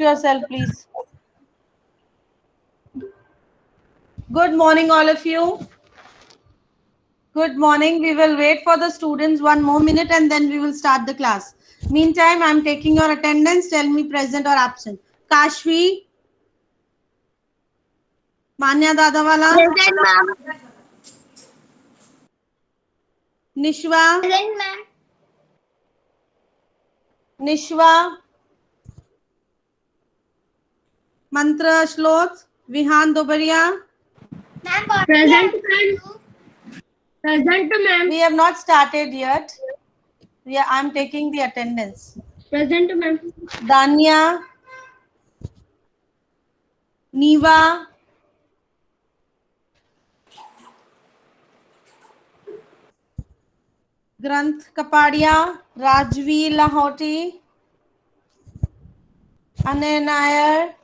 yourself, please. Good morning, all of you. Good morning. We will wait for the students one more minute and then we will start the class. Meantime, I'm taking your attendance. Tell me present or absent. Kashvi, Manya Dadawala, Present, ma'am. Nishwa, Present, ma'am. Nishwa, Mantra Shloth, Vihan Dobaria. Ma'am, present, ma'am. Present, ma'am. We have not started yet. I'm taking the attendance. Present, ma'am. Danya, Niva, Granth Kapadia, Rajvi Lahoti, Anay Nair,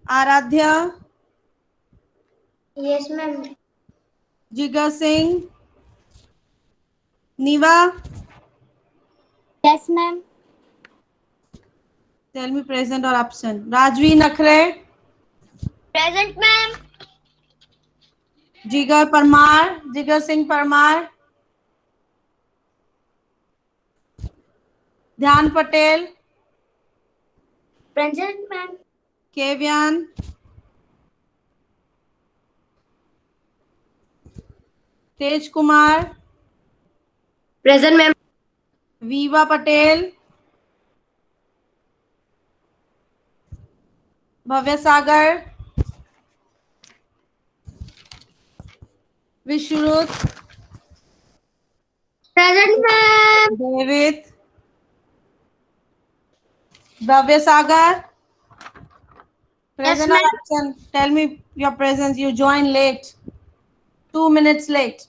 Aradhya, Yes, ma'am. Jigar Singh, Niva. Yes, ma'am. Tell me present or absent. Rajvi Nakhre, Present, ma'am. Jigar Parmar, Jigar Singh Parmar, Dhyan Patel, Present, ma'am. Kevian, Tej Kumar, Present, ma'am. Viva Patel, Bhavya Sagar, Vishruth, Present, ma'am. David, Bhavya Sagar. Yes, Present or ma'am. absent? Tell me your presence. You join late. 2 minutes late.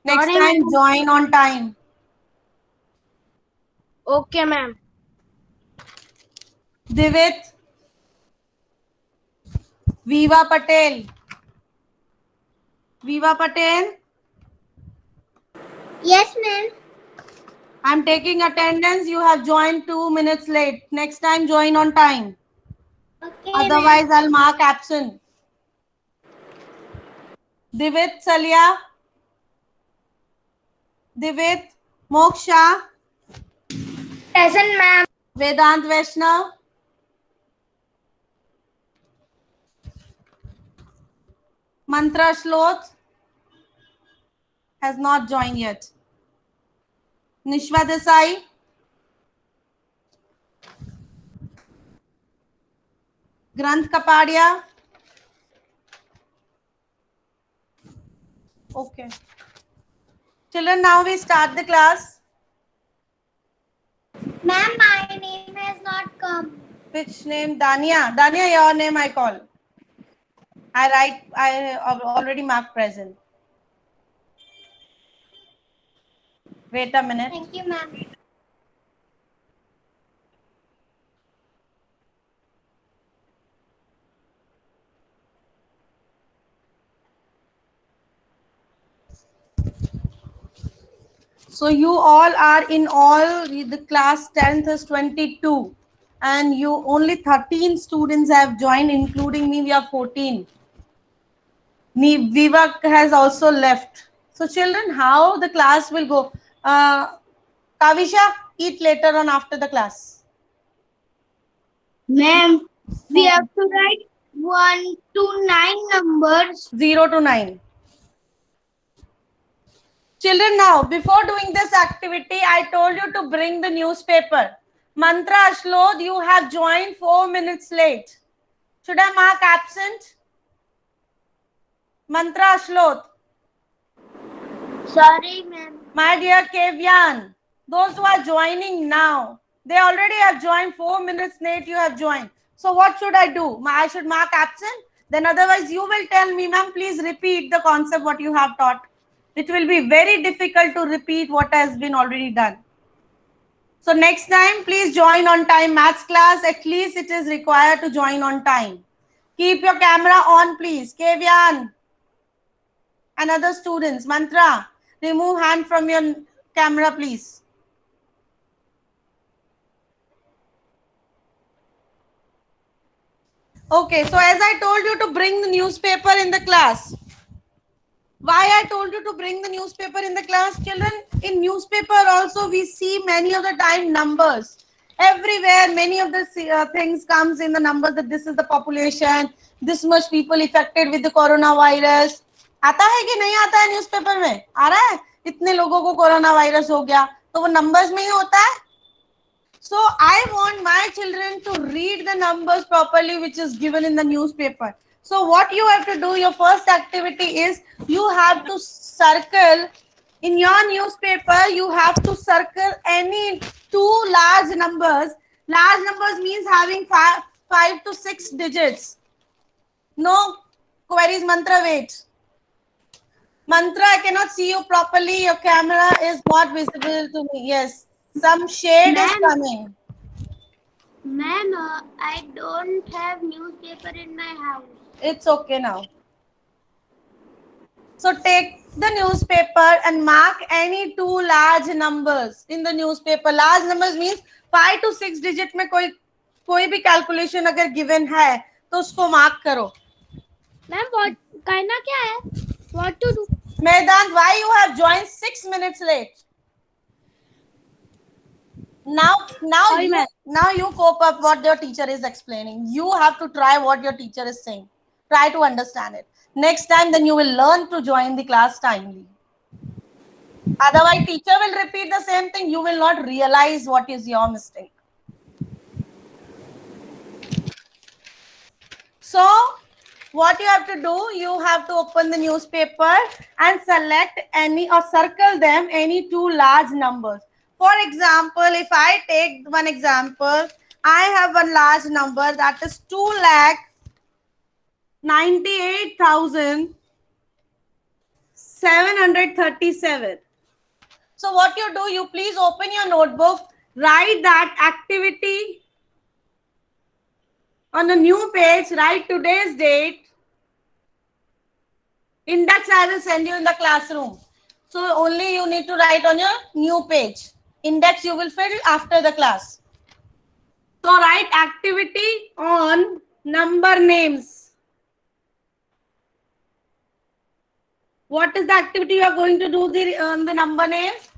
Next Sorry, time, ma'am. join on time. Okay, ma'am. Divit, Viva Patel. Viva Patel. Yes, ma'am. I'm taking attendance. You have joined 2 minutes late. Next time, join on time. Okay, ma'am. Otherwise, I'll mark absent. Divit Salia. Divit Moksha. Present, ma'am. Vedant Vaishnav. Mantra Shloth has not joined yet. Nishwa Desai. Granth Kapadia. Okay. Children, now we start the class. Ma'am, my name has not come. Which name? Dania. Dania, your name I call. I have already marked present. Wait a minute. Thank you, ma'am. So you all are in all the class 10th is 22 and you only 13 students have joined, including me. We are 14. Vivek has also left. So children, how the class will go? Kavisha, eat later on after the class. Ma'am, we have to write 1 to 9 numbers. 0 to 9. Children, now, before doing this activity, I told you to bring the newspaper. Mantra Ashlod, you have joined 4 minutes late. Should I mark absent? Mantra Ashlod. Sorry, ma'am. My dear Kevyan, those who are joining now, they already have joined 4 minutes late, you have joined. So what should I do? I should mark absent? Then otherwise you will tell me, ma'am, please repeat the concept what you have taught. It will be very difficult to repeat what has been already done. So next time, please join on time. Maths class, at least it is required to join on time. Keep your camera on, please. Kevyan and other students. Mantra, remove hand from your camera, please. Okay, so as I told you to bring the newspaper in the class. Why I told you to bring the newspaper in the class, children? In newspaper also we see many of the time numbers. Everywhere many of the things comes in the numbers that this is the population, this much people affected with the coronavirus. आता है कि नहीं आता है newspaper में? आ रहा है? इतने लोगों को कोरोना वायरस हो गया, तो वो नंबर्स में ही होता है. So I want my children to read the numbers properly which is given in the newspaper. So what you have to do, your first activity is you have to circle in your newspaper, you have to circle any two large numbers. Large numbers means having five to six digits. No queries, mantra, wait. Mantra, I cannot see you properly. Your camera is not visible to me. Yes, some shade is coming. Ma'am, I don't have newspaper in my house. It's okay now. So take the newspaper and mark any two large numbers in the newspaper. Large numbers means 5 to 6 digit में कोई भी calculation अगर given है तो उसको mark करो. Ma'am, what करना क्या है? What to do? Medant, why you have joined 6 minutes late? Now you cope up what your teacher is explaining. You have to try what your teacher is saying. Try to understand it. Next time, then you will learn to join the class timely. Otherwise, teacher will repeat the same thing. You will not realize what is your mistake. So, what you have to do, you have to open the newspaper and select any or circle them any two large numbers. For example, if I take one example, I have one large number that is 2,98,737. So what you do, you please open your notebook, write that activity on a new page, write today's date. Index I will send you in the classroom. So only you need to write on your new page. Index you will fill after the class. So write activity on number names. What is the activity you are going to do the number names?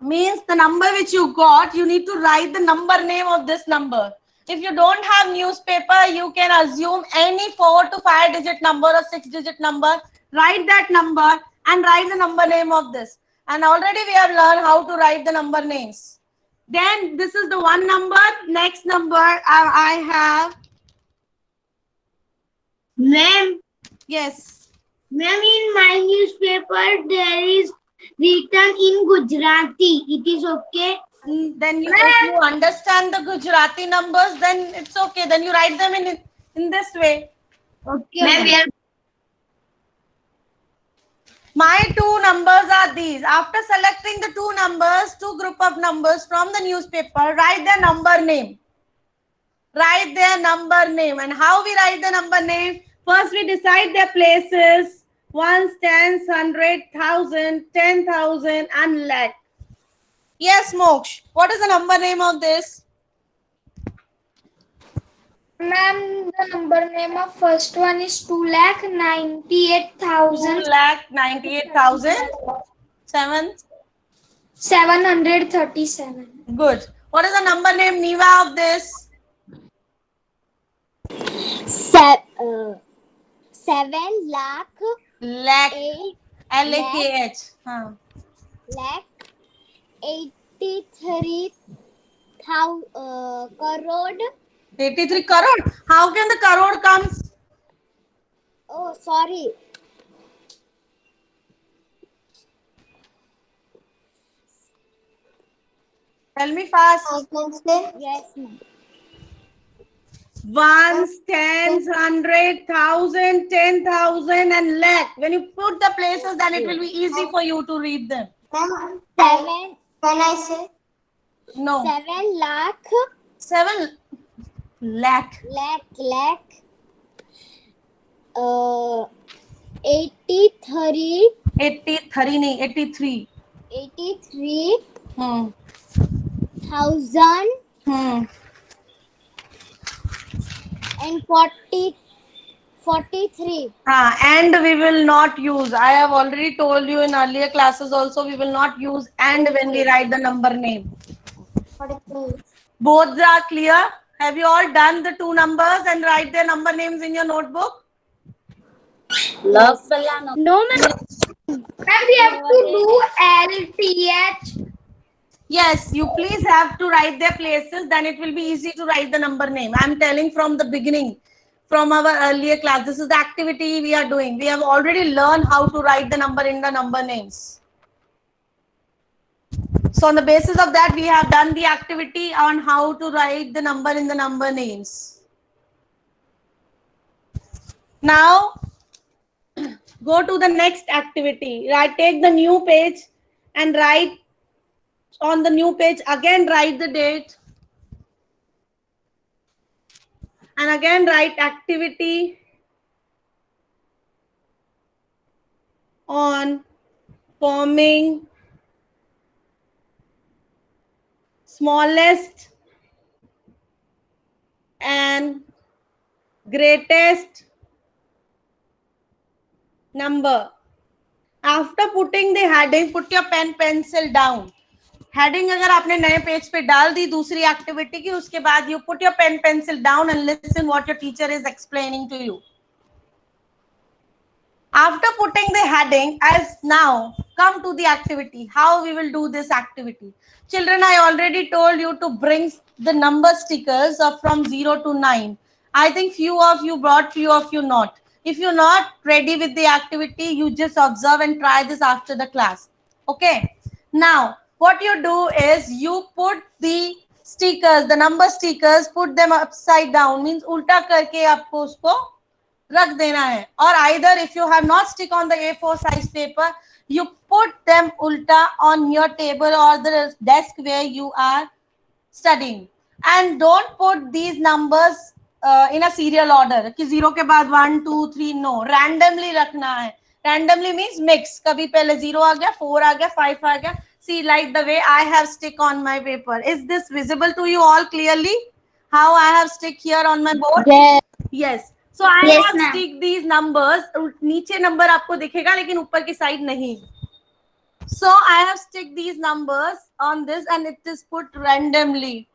Means the number which you got, you need to write the number name of this number. If you don't have newspaper, you can assume any 4 to 5 digit number or 6 digit number. Write that number and write the number name of this. And already we have learned how to write the number names. Then this is the one number. Next number I have. Ma'am. Yes. Ma'am, in my newspaper there is written in Gujarati. It is okay? Then if you understand the Gujarati numbers, then it's okay. Then you write them in this way. Okay. Ma'am, my two numbers are these. After selecting the two numbers, two group of numbers from the newspaper, write their number name. Write their number name. And how we write the number name? First, we decide their places. Ones, tens, 100, 1,000, 10,000 and lakh. Yes, Moksh. What is the number name of this? Ma'am, the number name of first one is 2,98,000. 2,98,000. 737. Good. What is the number name, Niva, of this? 7 lakh. Lakh. L-A-K-H. Lakh 83 crore. 83 crore. How can the crore comes? Oh, sorry. Tell me fast. Yes, ma'am. Ones, tens, 100, 1,000, 10,000 and lakh. When you put the places, then it will be easy for you to read them. 7. Can I say? No. 7 lakh. 7 lakh. Lakh. 83. 83 नहीं, 83. 83. 1,000. And 43. And we will not use. I have already told you in earlier classes also, we will not use and when we write the number name. 43. Both are clear. Have you all done the two numbers and write their number names in your notebook? No, ma'am. Ma'am, we have to do LTH. Yes, you please have to write their places, then it will be easy to write the number name. I'm telling from the beginning, from our earlier class. This is the activity we are doing. We have already learned how to write the number in the number names. So on the basis of that, we have done the activity on how to write the number in the number names. Now, go to the next activity. Right, take the new page and write on the new page. Again, write the date. And again, write activity on forming smallest and greatest number. After putting the heading, put your pen pencil down. Heading अगर आपने नए page पे डाल दी दूसरी activity की, उसके बाद you put your pen pencil down and listen what your teacher is explaining to you. After putting the heading, as now come to the activity, how we will do this activity. Children, I already told you to bring the number stickers of from 0 to 9. I think few of you brought, few of you not. If you're not ready with the activity, you just observe and try this after the class. Okay. Now, what you do is you put the stickers, the number stickers, put them upside down, means ulta karke aapko usko रख देना है. और either if you have not stick on the A4 size paper, you put them ulta on your table or the desk where you are studying, and don't put these numbers in a serial order कि 0 के बाद 1 2 3. no, randomly रखना है. Randomly means mix. कभी पहले 0 आ गया, 4 आ गया, 5 आ गया. See, like the way I have stick on my paper. Is this visible to you all clearly? How I have stick here on my board? Yes. Yes. So I Yes, have ma'am. stick these numbers. नीचे number आपको दिखेगा लेकिन ऊपर की side नहीं. So I have stick these numbers on this and it is put randomly.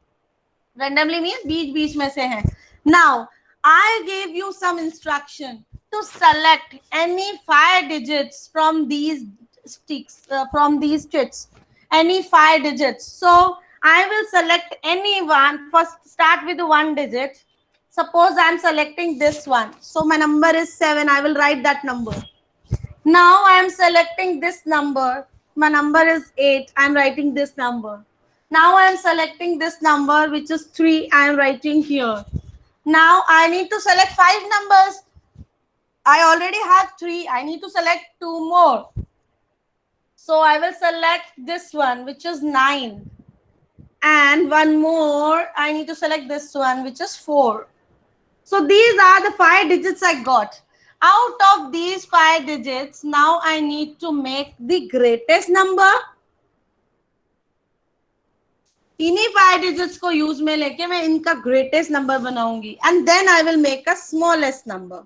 Randomly means बीच में से है. Now I gave you some instruction to select any 5 digits from these sticks, from these chits. Any 5 digits. So I will select any one. First start with the 1 digit. Suppose I am selecting this one. So my number is 7. I will write that number. Now I am selecting this number. My number is 8. I am writing this number. Now I am selecting this number, which is 3. I am writing here. Now I need to select 5 numbers. I already have 3. I need to select 2 more. So I will select this one, which is 9. And one more. I need to select this one, which is 4. So these are the 5 digits I got. Out of these 5 digits, now I need to make the greatest number. इन्हीं 5 digits को use में लेके मैं इनका greatest number बनाऊंगी. And then I will make a smallest number.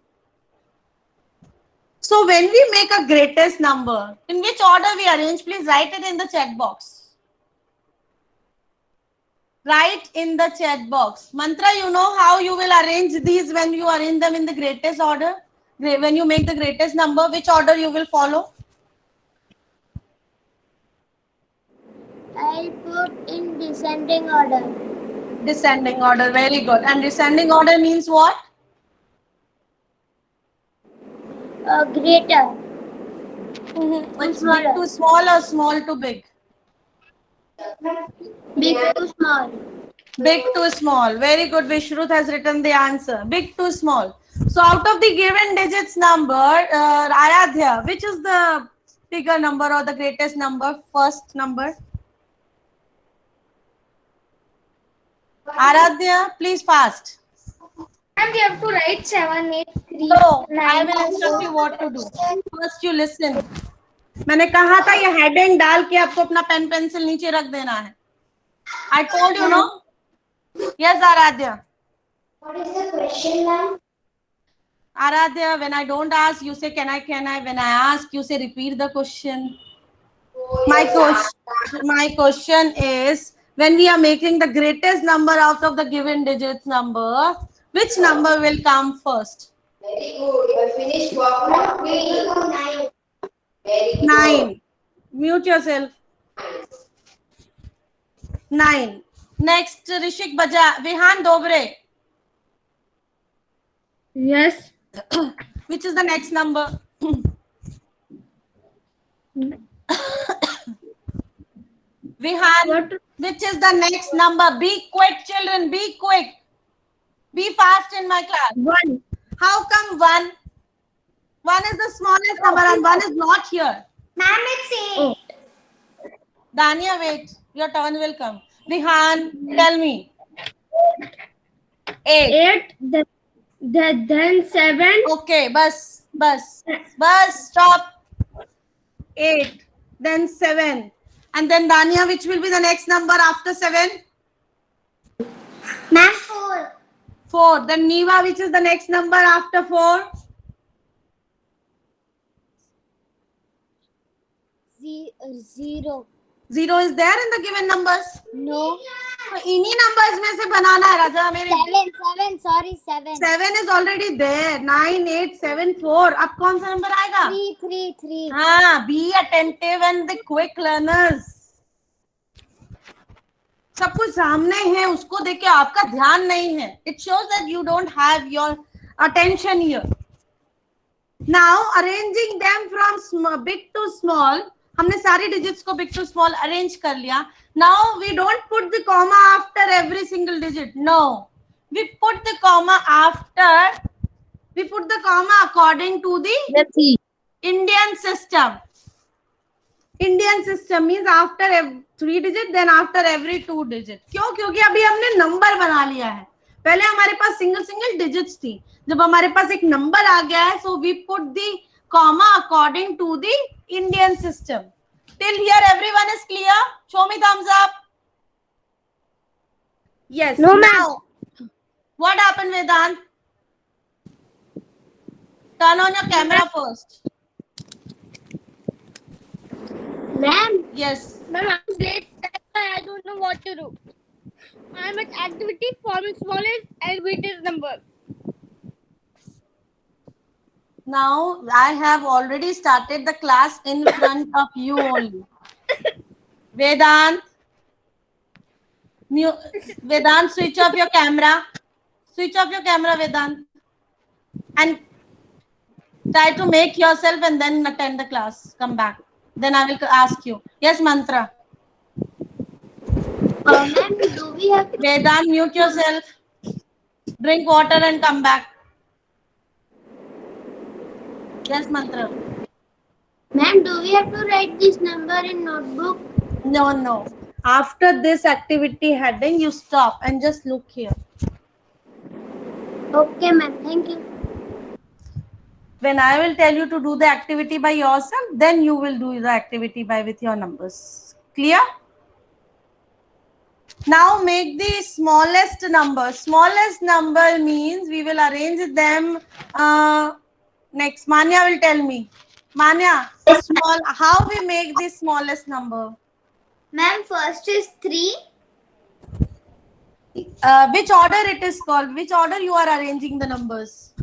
So when we make a greatest number, in which order we arrange, please write it in the chat box. Write in the chat box. Mantra, you know how you will arrange these when you arrange them in the greatest order? When you make the greatest number, which order you will follow? I'll put in descending order. Descending order, very good. And descending order means what? Greater. It's big to small or small to big? Big to small. Big to small. Very good. Vishrut has written the answer. Big to small. So out of the given digits number, Aradhya, which is the bigger number or the greatest number? First number. Aradhya, please fast. And we have to write 7, 8, 3. No, I will instruct you what to do. First you listen. मैंने कहा था ये heading डाल के आपको अपना pen pencil नीचे रख देना है. I told you, no? Yes, Aradhya. What is the question, ma'am? Aradhya, when I don't ask, you say, can I, can I? When I ask, you say, repeat the question. My question is, when we are making the greatest number out of the given digits number, which number will come first? Very good. You have finished work now. Nine. Very good. 9. Mute yourself. 9. Next, Rishik Baja. Vihan Dobre. Yes. Which is the next number? Vihan, What? which is the next number? Be quick, children. Be quick. Be fast in my class. 1. How come 1? 1 is the smallest number and 1 is not here. Ma'am, it's 8. Oh. Dania, wait. Your turn will come. Vihan, tell me. 8. 8. Then 7. Okay, bus. Stop. 8. Then 7. And then Dania, which will be the next number after 7? Ma'am, 4. 4. Then Niva, which is the next number after 4? 0. 0 is there in the given numbers. No. तो इन्हीं numbers में से बनाना है राजा मेरे. 7. Sorry, 7. 7 is already there. 9, 8, 7, 4. अब कौन सा number आएगा? 3. हाँ, be attentive and the quick learners. सब कुछ सामने है, उसको देख के आपका ध्यान नहीं है. It shows that you don't have your attention here. Now arranging them from big to small. हमने सारी digits को big to small arrange कर लिया. Now we don't put the comma after every single digit. No, we put the comma after. We put the comma according to the Let's see. Indian system. Indian system means after 3 digit, then after every 2 digit. क्यों? क्योंकि अभी हमने number बना लिया है. पहले हमारे पास single digits थी. जब हमारे पास एक नंबर आ गया है, so we put the comma according to the Indian system. Till here everyone is clear? Show me thumbs up. Yes. No, ma'am. Now, what happened, Vedant? Turn on your camera first. Ma'am, Yes. Ma'am, I'm late. That's why I don't know what to do. I'm at activity forming smallest and greatest number. Now I have already started the class in front of you only. Vedant, Vedant, switch off your camera. Switch off your camera, Vedant, and try to make yourself and then attend the class. Come back. Then I will ask you. Yes, Mantra. ma'am, do we have Vedant, mute yourself. Drink water and come back. Yes, Mantra. Ma'am, do we have to write this number in notebook? No. After this activity heading, you stop and just look here. Okay, ma'am. Thank you. When I will tell you to do the activity by yourself, then you will do the activity with your numbers. Clear? Now make the smallest number. Smallest number means we will arrange them. Next, Manya will tell me. Manya, how we make the smallest number? Ma'am, first is 3. Which order it is called? Which order you are arranging the numbers?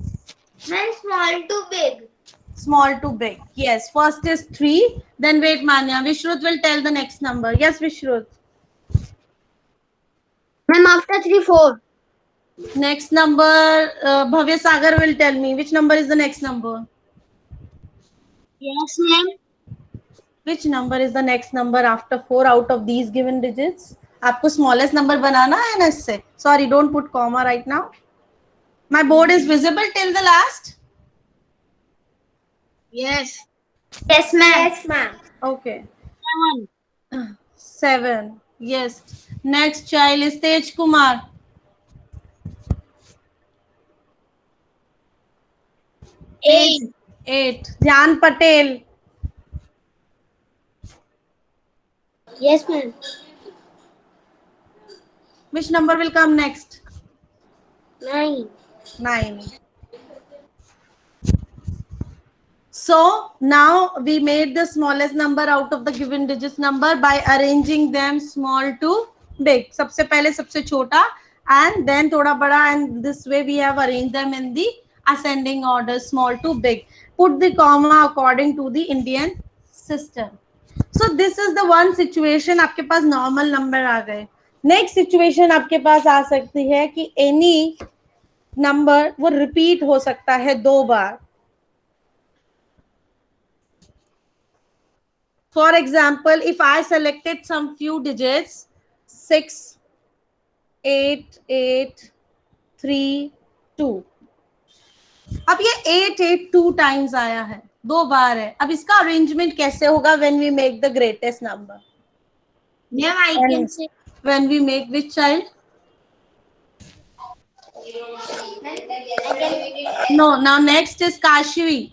Ma'am, small to big. Small to big. Yes, first is 3. Then wait, Manya. Vishrut will tell the next number. Yes, Vishrut. Ma'am, after 3, 4. Next number, Bhavya Sagar will tell me. Which number is the next number? Yes, ma'am. Which number is the next number after 4 out of these given digits? आपको smallest number बनाना है ना इससे. Sorry, don't put comma right now. My board is visible till the last? Yes. Yes, ma'am. Yes, ma'am. Okay. 7. Yes. Next child is Tej Kumar. 8. 8. Dhyan Patel. Yes, ma'am. Which number will come next? 9. 9. So now we made the smallest number out of the given digits number by arranging them small to big. सबसे पहले सबसे छोटा and then थोड़ा बड़ा, and this way we have arranged them in the ascending order, small to big. Put the comma according to the Indian system. So this is the one situation. आपके पास normal number आ गए. Next situation आपके पास आ सकती है कि any number वो repeat हो सकता है 2 बार. For example, if I selected some few digits, 6, 8, 8, 3, 2. अब ये 8, 8 2 times आया है, 2 बार है. अब इसका arrangement कैसे होगा when we make the greatest number? Ma'am, I can say. When we make which child? No, now next is Kashvi.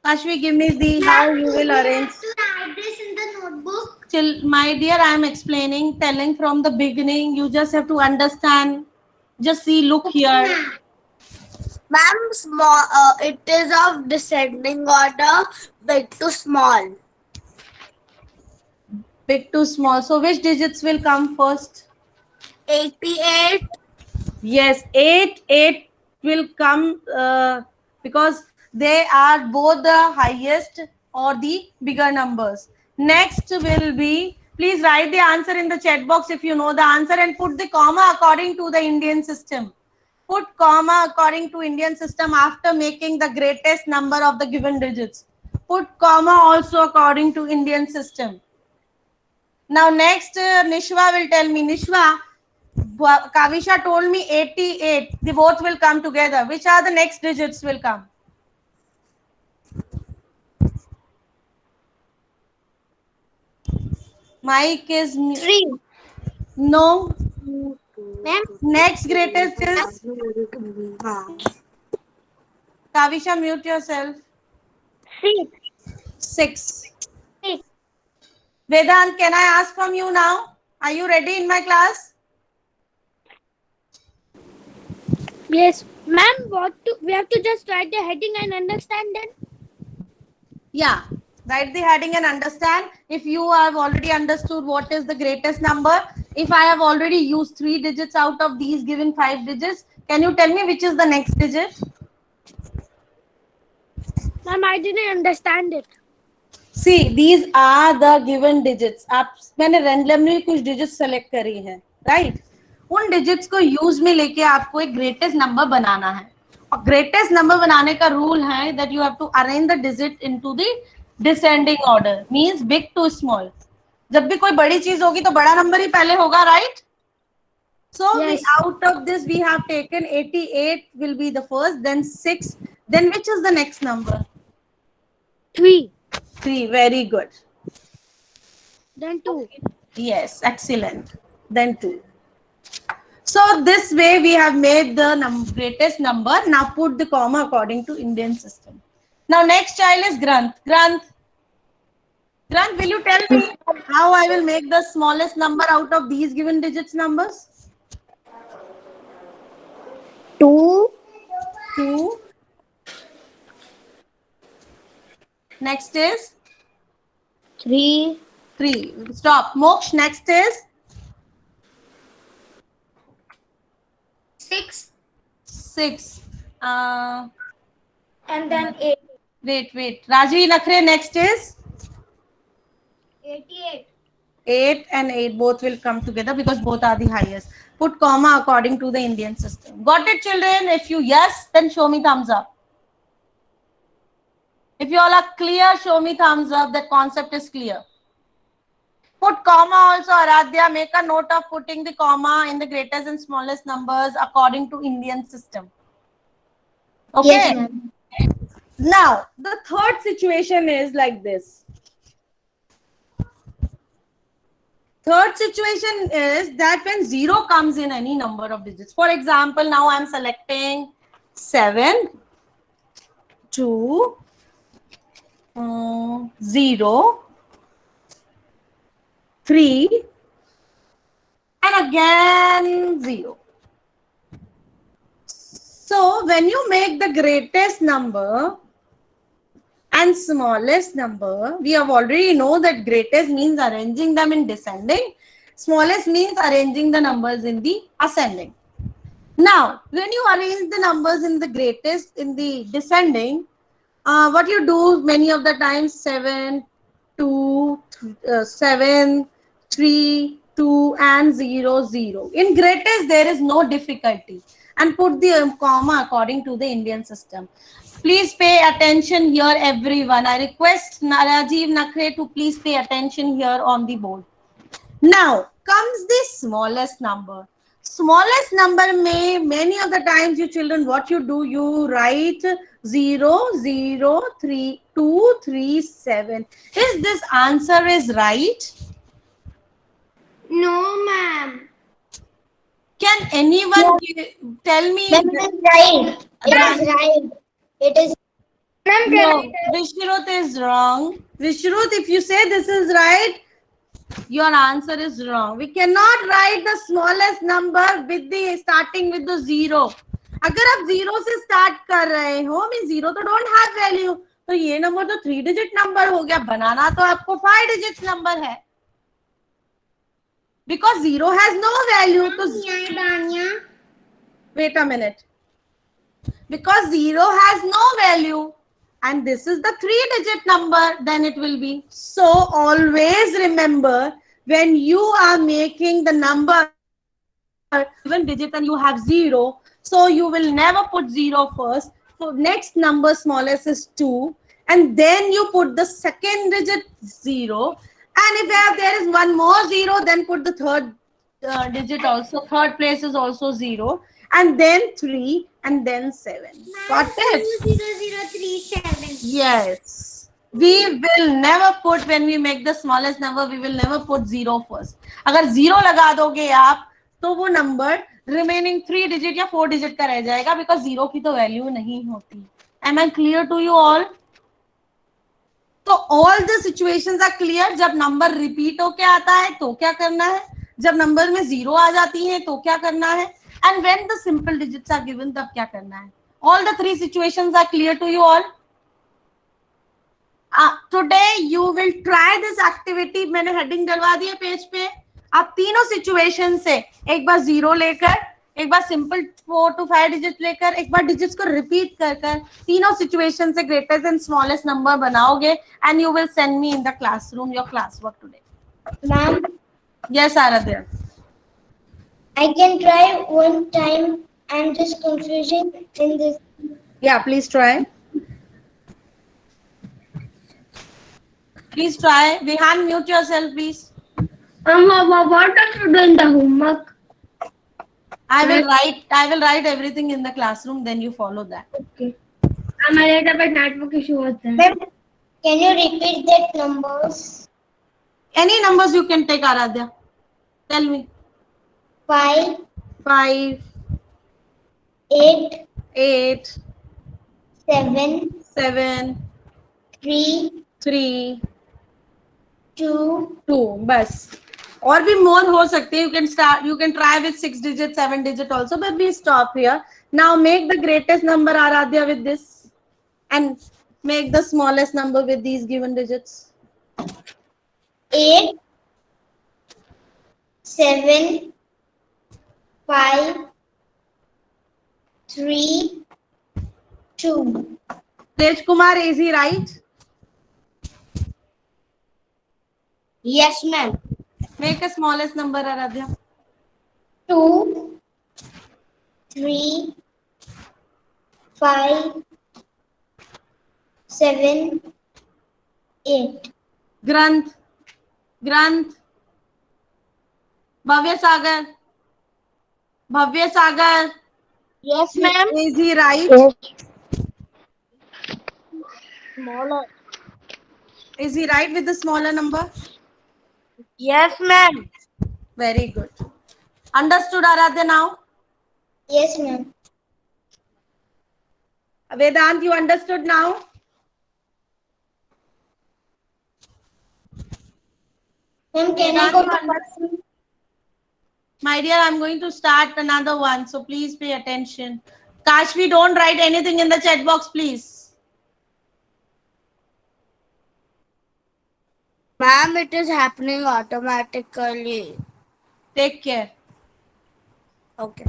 Kashvi, give me the how you will arrange. To write this in the notebook. Till my dear, I am explaining, telling from the beginning. You just have to understand. Just see, look here. Ma'am, small. It is of descending order, big to small. Big to small. So which digits will come first? 88. Yes, 8, 8 will come because they are both the highest or the bigger numbers. Next will be, please write the answer in the chat box if you know the answer, and put the comma according to the Indian system. Put comma according to Indian system after making the greatest number of the given digits. Put comma also according to Indian system. Now next, Nishwa will tell me. Nishwa, Kavisha told me 88. The both will come together. Which are the next digits will come? Mike is 3. no. Ma'am, Next greatest is Kavisha. Mute yourself. 6. 6. 6. Vedant, can I ask from you now? Are you ready in my class? Yes, ma'am. We have to just write the heading and understand then. Yeah. Write the heading and understand. If you have already understood what is the greatest number, if I have already used 3 digits out of these given 5 digits, can you tell me which is the next digit? Ma'am, I didn't understand it. See, these are the given digits. आप मैंने randomly कुछ digits select करी हैं, right? उन digits को use में लेके आपको एक greatest number बनाना है. और greatest number बनाने का rule है that you have to arrange the digit into the descending order. Means big to small. जब भी कोई बड़ी चीज होगी तो बड़ा number ही पहले होगा, right? So Yes. out of this we have taken 88 will be the first, then 6, then which is the next number? 3. 3. Very good. Then 2. Yes, excellent. Then 2. So this way we have made the greatest number. Now put the comma according to Indian system. Now next child is Granth. Granth, will you tell me how I will make the smallest number out of these given digits numbers? 2. 2. Next is 3. 3. Stop. Moksh, next is 6. 6. And then 8. Wait. Rajvi Nakhre, next is 88. 8 and 8 both will come together because both are the highest. Put comma according to the Indian system. Got it, children? If you yes, then show me thumbs up. If you all are clear, show me thumbs up. That concept is clear. Put comma also, Aradhya. Make a note of putting the comma in the greatest and smallest numbers according to Indian system. Okay. Yes, ma'am. Now, the third situation is like this. Third situation is that when 0 comes in any number of digits. For example, now I am selecting 7, 2, 0, 3, and again 0. So when you make the greatest number and smallest number, we have already know that greatest means arranging them in descending, smallest means arranging the numbers in the ascending. Now, when you arrange the numbers in the greatest in the descending, what you do many of the times 7, 2, 7, 3, 2 and 0, 0. In greatest, there is no difficulty. And put the comma according to the Indian system. Please pay attention here, everyone. I request Rajiv Nakre to please pay attention here on the board. Now comes the smallest number. Smallest number may many of the times you children what you do, you write 0, 0, 3, 2, 3, 7. Is this answer is right? No, ma'am. Can anyone tell me? That is right. It is right. It is. No, Vishrut is wrong. Vishrut, if you say this is right, your answer is wrong. We cannot write the smallest number with the starting with the 0. अगर आप 0 से start कर रहे हो, means 0 तो don't have value. तो ये number तो 3 digit number हो गया. बनाना तो आपको 5 digits number है. Because 0 has no value. तो wait a minute. Because 0 has no value. And this is the 3-digit number, then it will be. So always remember, when you are making the number 7 digit and you have 0, so you will never put 0 first. So next number smallest is 2, and then you put the second digit 0. And if there is one more 0, then put the third digit also. Third place is also 0, and then 3, and then 7. Got it? 0037. Yes. We will never put, when we make the smallest number, we will never put 0 first. अगर 0 लगा दोगे आप, तो वो number remaining 3 digit या 4 digit का रह जाएगा, because 0 की तो value नहीं होती. Am I clear to you all? तो all the situations are clear. जब number repeat होके आता है, तो क्या करना है? जब number में 0 आ जाती है, तो क्या करना है? And when the simple digits are given, तब क्या करना है? All the 3 situations are clear to you all? Today you will try this activity. मैंने heading डलवा दी है पेज पे. आप तीनों situation से एक बार 0 लेकर, एक बार simple 4 to 5 digits लेकर, एक बार digits को repeat कर तीनों situation से greatest and smallest number बनाओगे, and you will send me in the classroom your classwork today. Ma'am, Yes, Aradhya. I can try one time. I'm just confusing in this. Yeah, please try. Please try. Vihan, mute yourself, please. What are you doing the homework? I will write everything in the classroom, then you follow that. Okay. हमारे यहाँ पर network issue होता है. Ma'am, can you repeat that numbers? Any numbers you can take, Aradhya. Tell me. 5, 5, 8, 8, 7, 7, 3, 3, 2, 2. बस. और भी more हो सकते हैं. You can try with 6 digit, 7 digit also, but we stop here. Now make the greatest number, Aradhya, with this, and make the smallest number with these given digits. 8, 7, 5, 3, 2. Tej Kumar, is he right? Yes, ma'am. Make the smallest number, Aradhya. 2, 3, 5, 7, 8. Granth. Bhavya Sagar. Yes, ma'am. Is he right? Yes. Smaller. Is he right with the smaller number? Yes, ma'am. Very good. Understood, Aradhya, now? Yes, ma'am. Vedant, you understood now? Ma'am, can I go to classroom? My dear, I'm going to start another one, so please pay attention. Kashvi, don't write anything in the chat box, please. Ma'am, it is happening automatically. Take care. Okay.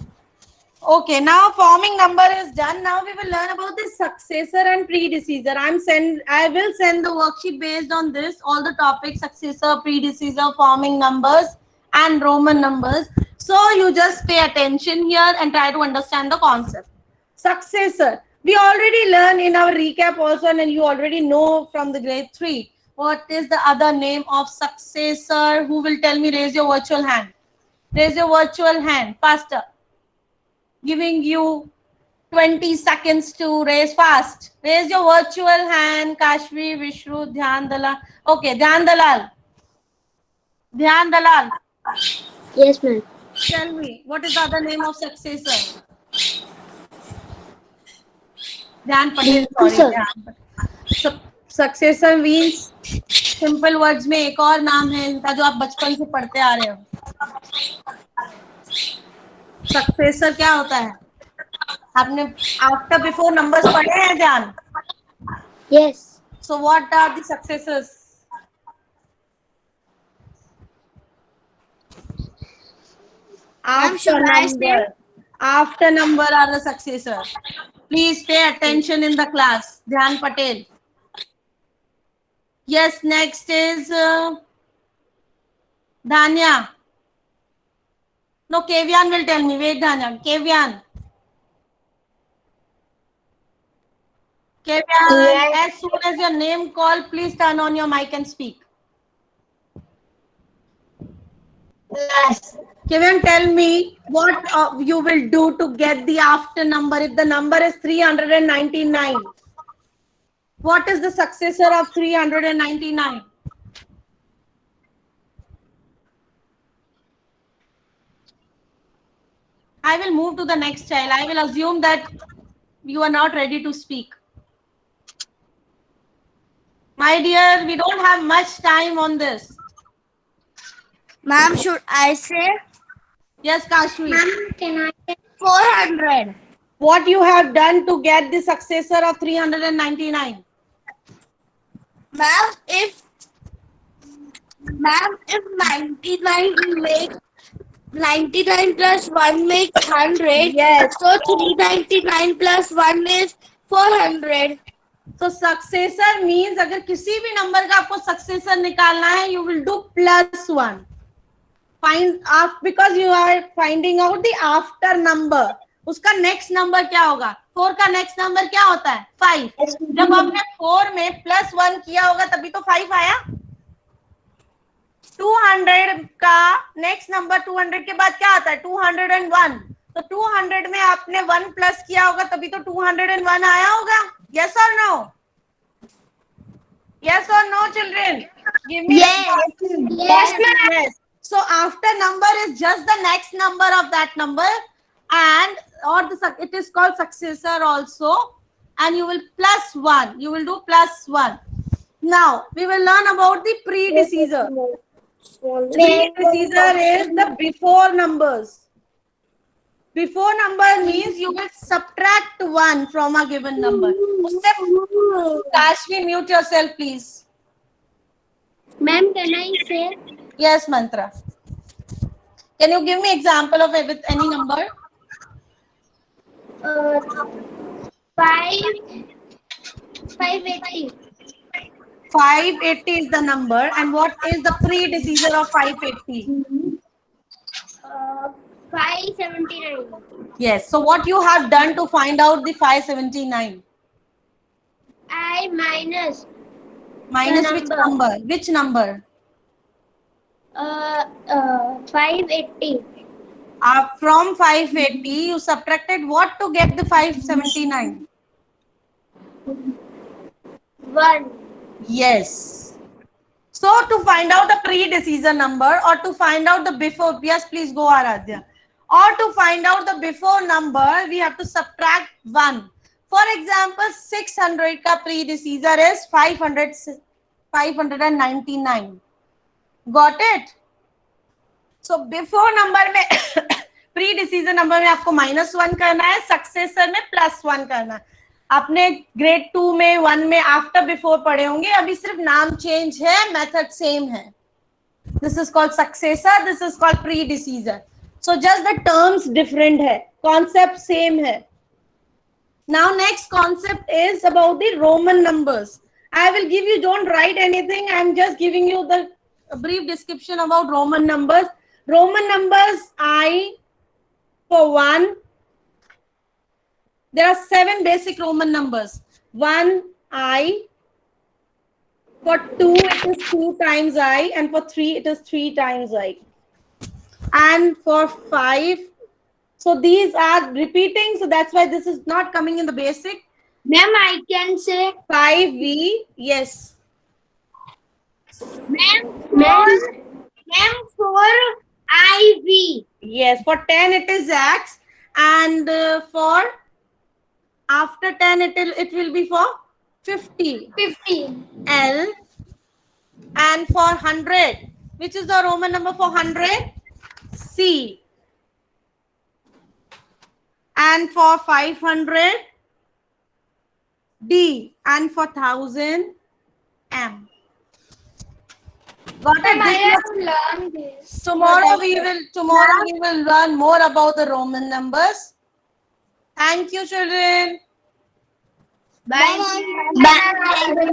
Okay, now forming number is done. Now we will learn about the successor and predecessor. I will send the worksheet based on this, all the topics, successor, predecessor, forming numbers, and Roman numbers. So you just pay attention here and try to understand the concept. Successor. We already learned in our recap also, and you already know from the grade 3. What is the other name of successor? Who will tell me? Raise your virtual hand. Raise your virtual hand. Faster. Giving you 20 seconds to raise fast. Raise your virtual hand. Kashvi, Vishru, Dhyan Dalal. Okay, Dhyan Dalal. Dhyan Dalal. Yes, ma'am. Tell me, what is the other name of successor? Dhyan Patel. Sorry, Sir. Dhyan Patel. Successor means simple words में एक और नाम है इनका जो आप बचपन से पढ़ते आ रहे हो. सक्सेसर क्या होता है? आपने आफ्टर बिफोर नंबर्स पढ़े हैं ध्यान? Yes. So what are the successors? After number are the successor. Please pay attention in the class. Dhyan Patel. Yes, next is Dhanya. No, Kevyan will tell me. Wait, Dhanya. Kevyan. Kevyan, as soon as your name call, please turn on your mic and speak. Yes. Kevyan, tell me what you will do to get the after number. If the number is 399, what is the successor of 399? I will move to the next child. I will assume that you are not ready to speak. My dear, we don't have much time on this. Ma'am, should I say? Yes, Kashvi. Can I? 400. What you have done to get the successor of 399? Ma'am, if 99 plus 1 makes 100. Yes. So 399 plus 1 is 400. So successor means अगर किसी भी number का आपको successor निकालना है, you will do +1. Find because you are finding out the after number. उसका next number क्या होगा? 4 का next number क्या होता है? 5. जब आपने 4 में +1 किया होगा तभी तो 5 आया. 200 का नेक्स्ट नंबर 200 के बाद क्या आता है? 201. तो 200 में आपने 1 प्लस किया होगा तभी तो 201 आया होगा. Yes or no? Yes or no, children? Give me yes. So after number is just the next number of that number, and it is called successor also, and you will +1. You will do +1. Now we will learn about the predecessor. Predecessor is the before numbers. Before number means you will subtract 1 from a given number. Kashvi, mute yourself, please. Ma'am, can I say? Yes, Mantra. Can you give me example of it with any number? 580. 580 is the number, and what is the predecessor of 580? 579. Yes. So what you have done to find out the 579? I minus Minus which number? Which number? 580. From 580, you subtracted what to get the 579? 1. Yes. So to find out the predecessor number or to find out the before, yes, please go Aradhya. Or to find out the before number, we have to subtract 1. For example, 600 ka predecessor is 599. Got it? So before number mein predecessor predecessor number में आपको -1 करना है, successor में +1 करना है। आपने grade 2 में 1 में आफ्टर बिफोर पढ़े होंगे, अभी सिर्फ नाम चेंज है, मेथड सेम है। This is called successor, this is called predecessor. So just the terms different है, कॉन्सेप्ट सेम है। Now next concept is about the Roman numbers. I will give you, don't write anything, I am just giving you the brief description about Roman numbers. Roman numbers, I for 1, there are 7 basic Roman numbers. 1 I, for 2 it is 2 times I, and for 3 it is 3 times I, and for 5, so these are repeating, so that's why this is not coming in the basic. Ma'am, I can say 5V, yes. ma'am for IV. Yes, for 10 it is X, and for after 10 it will be for 50 L, and for 100, which is the Roman number for 100, C, and for 500, D, and for 1000, M. Got it? I This have was- learned this. Tomorrow we will learn more about the Roman numbers. Thank you, children. Bye. Bye.